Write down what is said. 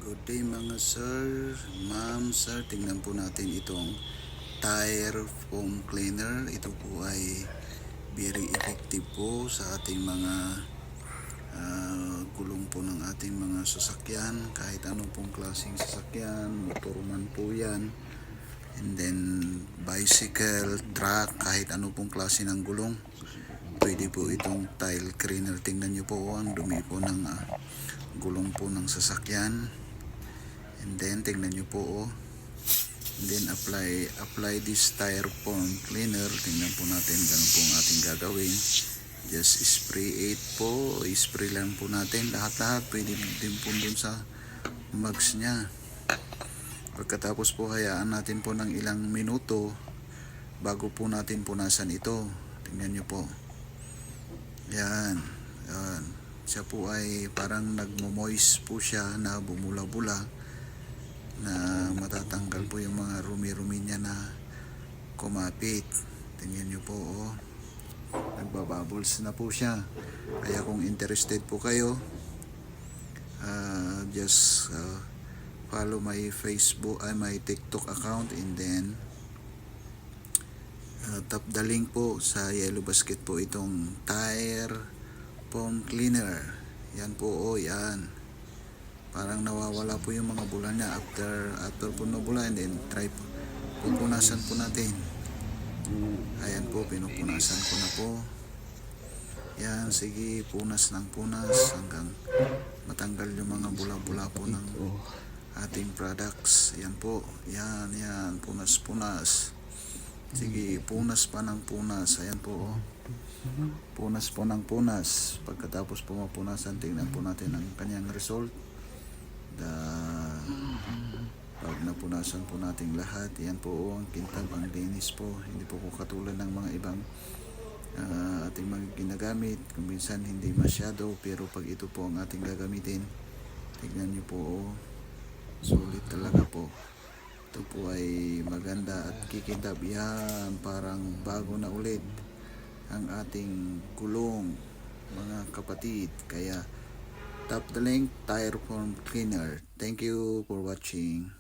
Good day mga sir, ma'am, sir. Tingnan po natin itong tire foam cleaner. Ito po ay very effective po sa ating mga gulong po ng ating mga sasakyan. Kahit anong pong klaseng sasakyan, motor man po yan. And then bicycle, truck, kahit ano pong klase ng gulong. Pwede po itong tile cleaner. Tingnan nyo po ang dumi po ng gulong po ng sasakyan. And then tingnan nyo po and then apply this tire foam cleaner. Tingnan po natin ganun po ang ating gagawin. Just spray it po, spray lang po natin lahat pwede din po dun sa mugs nya. Pagkatapos po hayaan natin po ng ilang minuto bago po natin punasan ito. Tingnan nyo po, yan. Siya po ay parang nagmo-moist po siya na bumula-bula, na matatanggal po yung mga rumi-rumi niya na kumapit. Tingnan nyo po, nagbabubbles na po siya. Kaya kung interested po kayo, just follow my Facebook, my TikTok account, and then tap the link po sa yellow basket po itong tire foam cleaner. Yan po, yan. Parang nawawala po yung mga bula niya after po nabula, and then pupunasan po natin. Ayan po, pinupunasan ko na po. Yan, sige, punas ng punas hanggang matanggal yung mga bula-bula po ng ating products. Yan po, yan, punas. Sige, punas pa ng punas. Ayan po, punas po ng punas. Pagkatapos po mapunasan, tingnan po natin ang kanyang result. Pag napunasan po natin lahat, yan po ang kintab, ang linis po. Hindi po katulad ng mga ibang ating mga ginagamit. Kung minsan hindi masyado, pero pag ito po ang ating gagamitin, tignan nyo po, sulit talaga po. Ito po ay maganda at kikintab. Yan, parang bago na ulit ang ating gulong, mga kapatid. Kaya tap the link, tire foam cleaner. Thank you for watching.